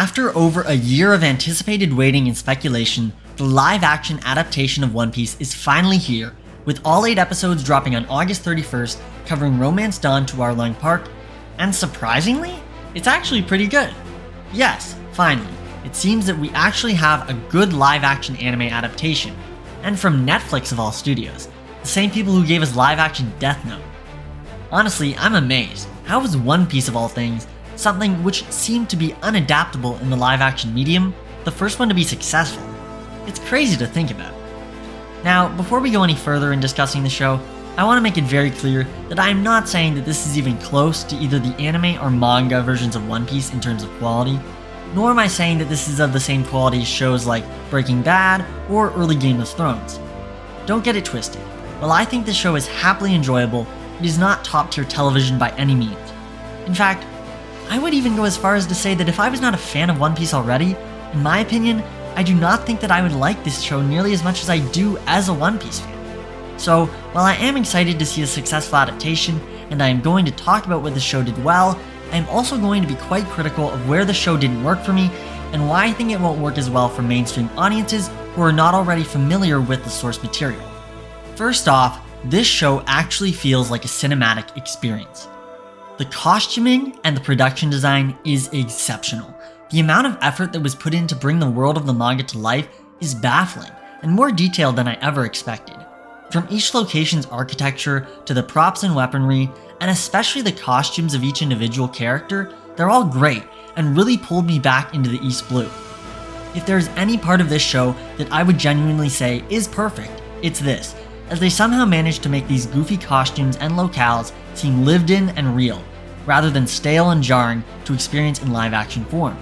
After over a year of anticipated waiting and speculation, the live-action adaptation of One Piece is finally here, with all 8 episodes dropping on August 31st, covering Romance Dawn to Arlong Park, and surprisingly, it's actually pretty good. Yes, finally, it seems that we actually have a good live-action anime adaptation, and from Netflix of all studios, the same people who gave us live-action Death Note. Honestly, I'm amazed. How was One Piece of all things, something which seemed to be unadaptable in the live-action medium, the first one to be successful? It's crazy to think about. Now, before we go any further in discussing the show, I want to make it very clear that I am not saying that this is even close to either the anime or manga versions of One Piece in terms of quality, nor am I saying that this is of the same quality as shows like Breaking Bad or early Game of Thrones. Don't get it twisted. While I think this show is happily enjoyable, it is not top-tier television by any means. In fact, I would even go as far as to say that if I was not a fan of One Piece already, in my opinion, I do not think that I would like this show nearly as much as I do as a One Piece fan. So, while I am excited to see a successful adaptation, and I am going to talk about what the show did well, I am also going to be quite critical of where the show didn't work for me, and why I think it won't work as well for mainstream audiences who are not already familiar with the source material. First off, this show actually feels like a cinematic experience. The costuming and the production design is exceptional. The amount of effort that was put in to bring the world of the manga to life is baffling, and more detailed than I ever expected. From each location's architecture to the props and weaponry, and especially the costumes of each individual character, they're all great and really pulled me back into the East Blue. If there's any part of this show that I would genuinely say is perfect, it's this, as they somehow managed to make these goofy costumes and locales seem lived in and real, rather than stale and jarring to experience in live action form.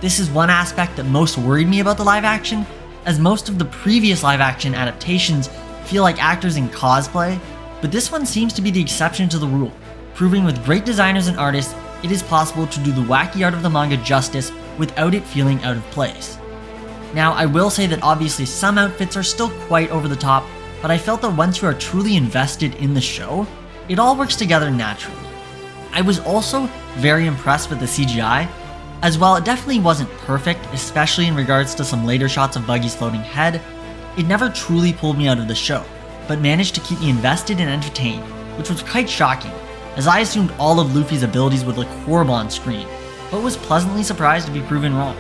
This is one aspect that most worried me about the live action, as most of the previous live action adaptations feel like actors in cosplay, but this one seems to be the exception to the rule, proving with great designers and artists, it is possible to do the wacky art of the manga justice without it feeling out of place. Now, I will say that obviously some outfits are still quite over the top, but I felt that once you are truly invested in the show, it all works together naturally. I was also very impressed with the CGI, as while it definitely wasn't perfect, especially in regards to some later shots of Buggy's floating head, it never truly pulled me out of the show, but managed to keep me invested and entertained, which was quite shocking, as I assumed all of Luffy's abilities would look horrible on screen, but was pleasantly surprised to be proven wrong.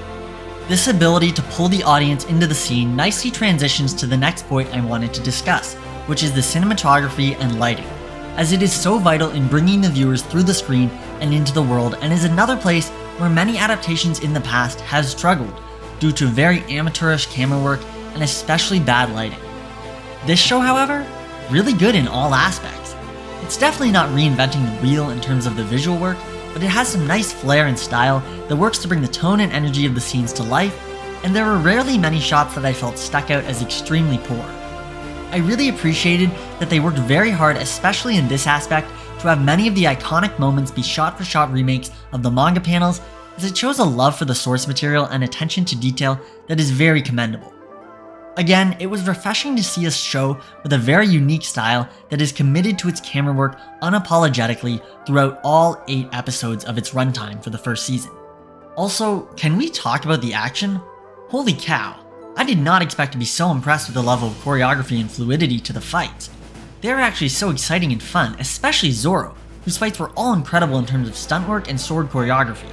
This ability to pull the audience into the scene nicely transitions to the next point I wanted to discuss, which is the cinematography and lighting, as it is so vital in bringing the viewers through the screen and into the world, and is another place where many adaptations in the past have struggled due to very amateurish camera work and especially bad lighting. This show, however, really good in all aspects. It's definitely not reinventing the wheel in terms of the visual work, but it has some nice flair and style that works to bring the tone and energy of the scenes to life, and there were rarely many shots that I felt stuck out as extremely poor. I really appreciated that they worked very hard, especially in this aspect, to have many of the iconic moments be shot-for-shot remakes of the manga panels, as it shows a love for the source material and attention to detail that is very commendable. Again, it was refreshing to see a show with a very unique style that is committed to its camera work unapologetically throughout all 8 episodes of its runtime for the first season. Also, can we talk about the action? Holy cow, I did not expect to be so impressed with the level of choreography and fluidity to the fights. They were actually so exciting and fun, especially Zoro, whose fights were all incredible in terms of stunt work and sword choreography.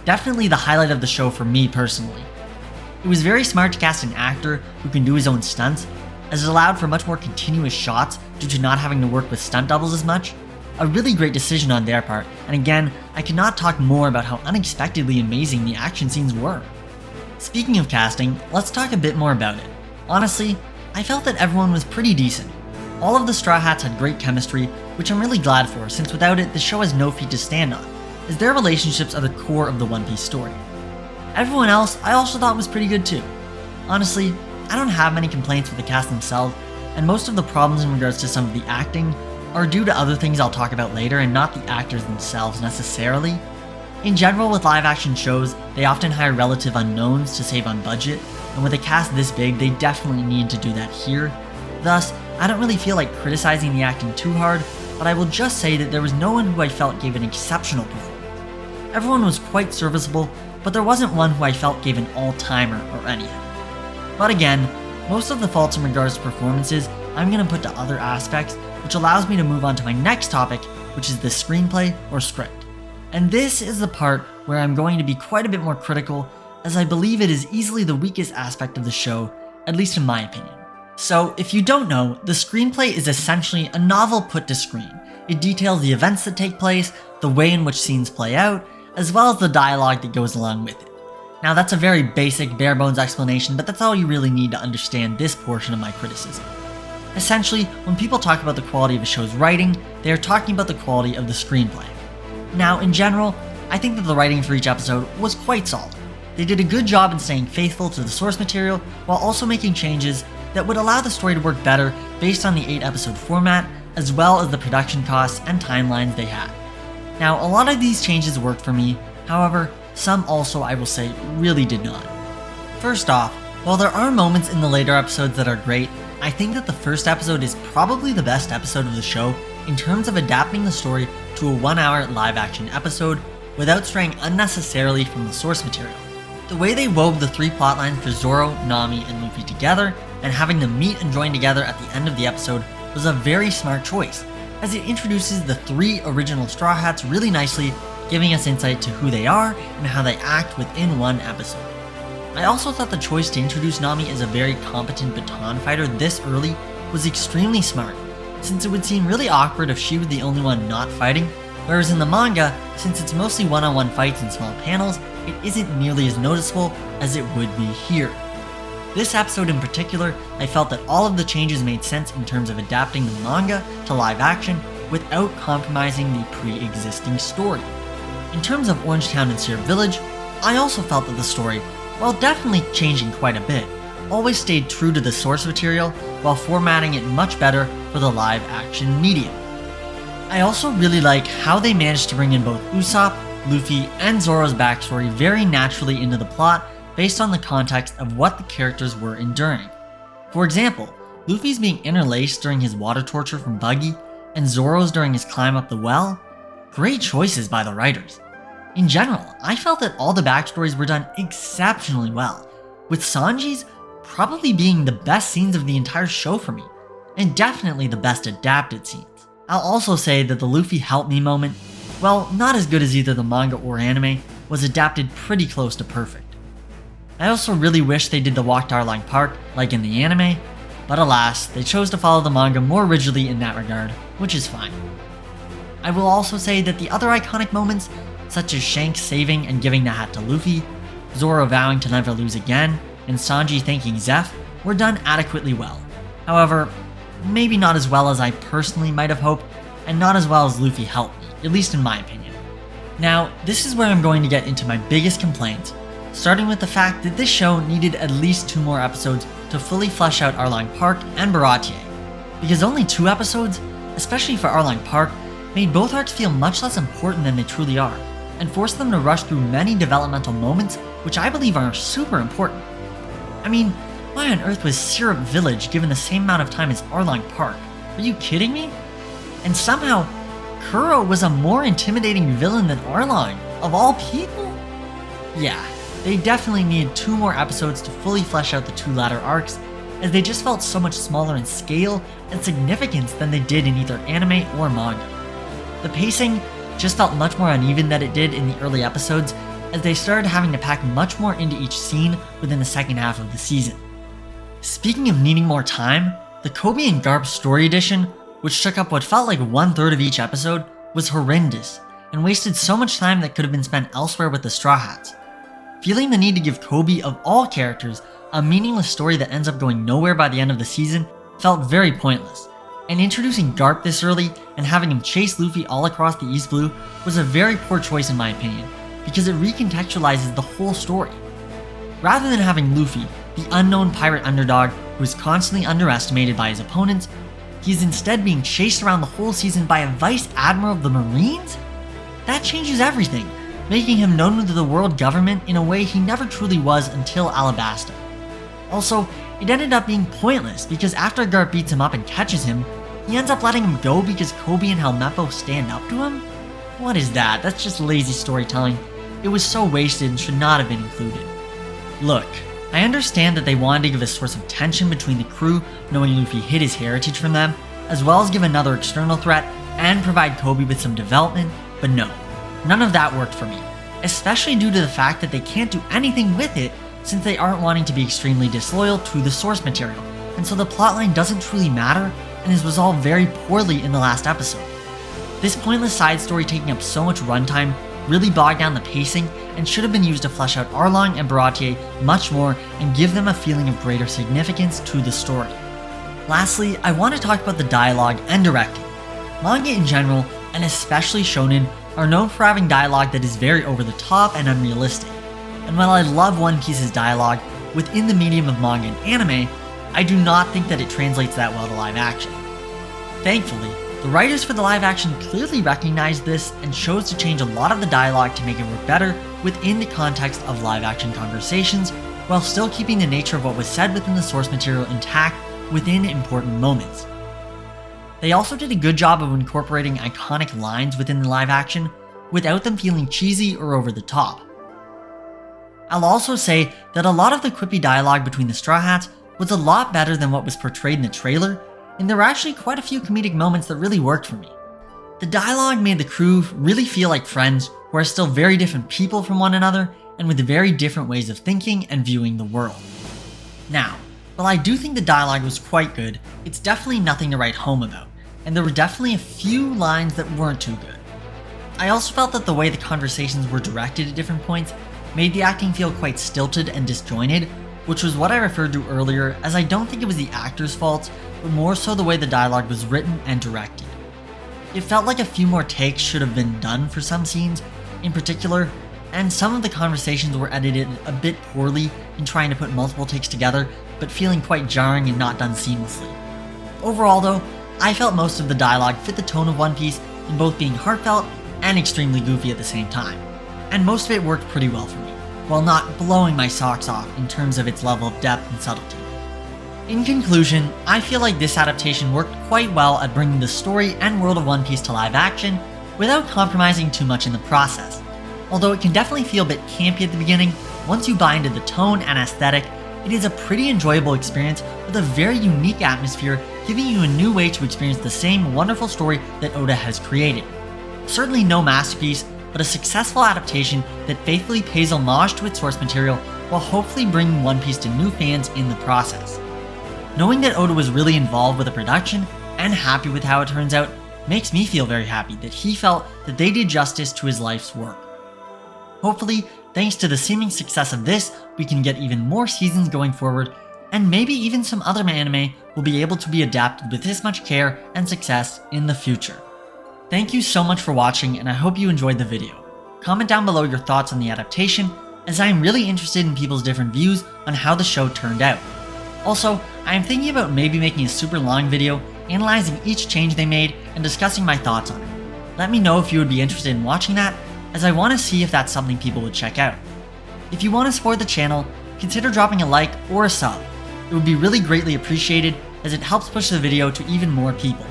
Definitely the highlight of the show for me personally. It was very smart to cast an actor who can do his own stunts, as it allowed for much more continuous shots due to not having to work with stunt doubles as much. A really great decision on their part, and again, I cannot talk more about how unexpectedly amazing the action scenes were. Speaking of casting, let's talk a bit more about it. Honestly, I felt that everyone was pretty decent. All of the Straw Hats had great chemistry, which I'm really glad for, since without it, the show has no feet to stand on, as their relationships are the core of the One Piece story. Everyone else I also thought was pretty good too. Honestly, I don't have many complaints with the cast themselves, and most of the problems in regards to some of the acting are due to other things I'll talk about later and not the actors themselves necessarily. In general, with live action shows, they often hire relative unknowns to save on budget, and with a cast this big, they definitely need to do that here. Thus, I don't really feel like criticizing the acting too hard, but I will just say that there was no one who I felt gave an exceptional performance. Everyone was quite serviceable, but there wasn't one who I felt gave an all-timer or anything. But again, most of the faults in regards to performances I'm going to put to other aspects, which allows me to move on to my next topic, which is the screenplay or script. And this is the part where I'm going to be quite a bit more critical, as I believe it is easily the weakest aspect of the show, at least in my opinion. So, if you don't know, the screenplay is essentially a novel put to screen. It details the events that take place, the way in which scenes play out, as well as the dialogue that goes along with it. Now that's a very basic, bare-bones explanation, but that's all you really need to understand this portion of my criticism. Essentially, when people talk about the quality of a show's writing, they are talking about the quality of the screenplay. Now, in general, I think that the writing for each episode was quite solid. They did a good job in staying faithful to the source material while also making changes that would allow the story to work better based on the 8-episode format, as well as the production costs and timelines they had. Now, a lot of these changes worked for me, however, some also, I will say, really did not. First off, while there are moments in the later episodes that are great, I think that the first episode is probably the best episode of the show in terms of adapting the story to a 1-hour live-action episode without straying unnecessarily from the source material. The way they wove the 3 plotlines for Zoro, Nami, and Luffy together, and having them meet and join together at the end of the episode was a very smart choice, as it introduces the 3 original Straw Hats really nicely, giving us insight to who they are and how they act within one episode. I also thought the choice to introduce Nami as a very competent baton fighter this early was extremely smart, since it would seem really awkward if she was the only one not fighting, whereas in the manga, since it's mostly one-on-one fights in small panels, it isn't nearly as noticeable as it would be here. This episode in particular, I felt that all of the changes made sense in terms of adapting the manga to live action without compromising the pre-existing story. In terms of Orangetown and Syrup Village, I also felt that the story, while definitely changing quite a bit, always stayed true to the source material while formatting it much better for the live action medium. I also really like how they managed to bring in both Usopp, Luffy, and Zoro's backstory very naturally into the plot based on the context of what the characters were enduring. For example, Luffy's being interlaced during his water torture from Buggy, and Zoro's during his climb up the well. Great choices by the writers. In general, I felt that all the backstories were done exceptionally well, with Sanji's probably being the best scenes of the entire show for me, and definitely the best adapted scenes. I'll also say that the Luffy help me moment, well, not as good as either the manga or anime, was adapted pretty close to perfect. I also really wish they did the walk to Arlong Park like in the anime, but alas, they chose to follow the manga more rigidly in that regard, which is fine. I will also say that the other iconic moments, such as Shanks saving and giving the hat to Luffy, Zoro vowing to never lose again, and Sanji thanking Zeph, were done adequately well. However, maybe not as well as I personally might have hoped, and not as well as Luffy helped me, at least in my opinion. Now, this is where I'm going to get into my biggest complaints, starting with the fact that this show needed at least 2 more episodes to fully flesh out Arlong Park and Baratie, because only 2 episodes, especially for Arlong Park, made both arcs feel much less important than they truly are, and forced them to rush through many developmental moments which I believe are super important. I mean, why on earth was Syrup Village given the same amount of time as Arlong Park? Are you kidding me? And somehow, Kuro was a more intimidating villain than Arlong, of all people? Yeah, they definitely needed 2 more episodes to fully flesh out the 2 latter arcs, as they just felt so much smaller in scale and significance than they did in either anime or manga. The pacing just felt much more uneven than it did in the early episodes, as they started having to pack much more into each scene within the second half of the season. Speaking of needing more time, the Kobe and Garp story edition, which took up what felt like 1/3 of each episode, was horrendous, and wasted so much time that could have been spent elsewhere with the Straw Hats. Feeling the need to give Kobe, of all characters, a meaningless story that ends up going nowhere by the end of the season felt very pointless, and introducing Garp this early and having him chase Luffy all across the East Blue was a very poor choice in my opinion, because it recontextualizes the whole story. Rather than having Luffy, the unknown pirate underdog who is constantly underestimated by his opponents, he is instead being chased around the whole season by a Vice Admiral of the Marines? That changes everything, making him known to the world government in a way he never truly was until Alabasta. Also, it ended up being pointless because after Garp beats him up and catches him, he ends up letting him go because Kobe and Helmeppo stand up to him? What is that? That's just lazy storytelling. it was so wasted and should not have been included. Look, I understand that they wanted to give a source of tension between the crew knowing Luffy hid his heritage from them, as well as give another external threat and provide Kobe with some development, but no, none of that worked for me, especially due to the fact that they can't do anything with it since they aren't wanting to be extremely disloyal to the source material, and so the plotline doesn't truly matter and is resolved very poorly in the last episode. This pointless side story taking up so much runtime really bogged down the pacing and should have been used to flesh out Arlong and Baratier much more and give them a feeling of greater significance to the story. Lastly, I want to talk about the dialogue and directing. Manga in general, and especially shonen, are known for having dialogue that is very over the top and unrealistic. And while I love One Piece's dialogue within the medium of manga and anime, I do not think that it translates that well to live action. Thankfully, the writers for the live action clearly recognized this and chose to change a lot of the dialogue to make it work better within the context of live action conversations, while still keeping the nature of what was said within the source material intact within important moments. They also did a good job of incorporating iconic lines within the live action without them feeling cheesy or over the top. I'll also say that a lot of the quippy dialogue between the Straw Hats was a lot better than what was portrayed in the trailer, and there were actually quite a few comedic moments that really worked for me. The dialogue made the crew really feel like friends who are still very different people from one another and with very different ways of thinking and viewing the world. Now, while I do think the dialogue was quite good, it's definitely nothing to write home about, and there were definitely a few lines that weren't too good. I also felt that the way the conversations were directed at different points made the acting feel quite stilted and disjointed, which was what I referred to earlier, as I don't think it was the actors' fault, but more so the way the dialogue was written and directed. It felt like a few more takes should have been done for some scenes in particular, and some of the conversations were edited a bit poorly in trying to put multiple takes together, but feeling quite jarring and not done seamlessly. Overall though, I felt most of the dialogue fit the tone of One Piece in both being heartfelt and extremely goofy at the same time, and most of it worked pretty well for me, while not blowing my socks off in terms of its level of depth and subtlety. In conclusion, I feel like this adaptation worked quite well at bringing the story and world of One Piece to live action without compromising too much in the process. Although it can definitely feel a bit campy at the beginning, once you buy into the tone and aesthetic, it is a pretty enjoyable experience with a very unique atmosphere, giving you a new way to experience the same wonderful story that Oda has created. Certainly no masterpiece, but a successful adaptation that faithfully pays homage to its source material while hopefully bringing One Piece to new fans in the process. Knowing that Oda was really involved with the production and happy with how it turns out makes me feel very happy that he felt that they did justice to his life's work. Hopefully, thanks to the seeming success of this, we can get even more seasons going forward, and maybe even some other anime will be able to be adapted with this much care and success in the future. Thank you so much for watching, and I hope you enjoyed the video. Comment down below your thoughts on the adaptation, as I am really interested in people's different views on how the show turned out. Also, I am thinking about maybe making a super long video analyzing each change they made and discussing my thoughts on it. Let me know if you would be interested in watching that, as I want to see if that's something people would check out. If you want to support the channel, consider dropping a like or a sub. It would be really greatly appreciated, as it helps push the video to even more people.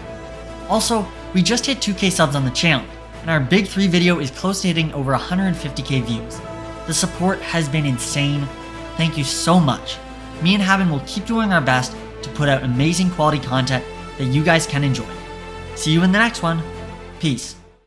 Also, we just hit 2K subs on the channel, and our Big 3 video is close to hitting over 150k views. The support has been insane. Thank you so much. Me and Haben will keep doing our best to put out amazing quality content that you guys can enjoy. See you in the next one. Peace.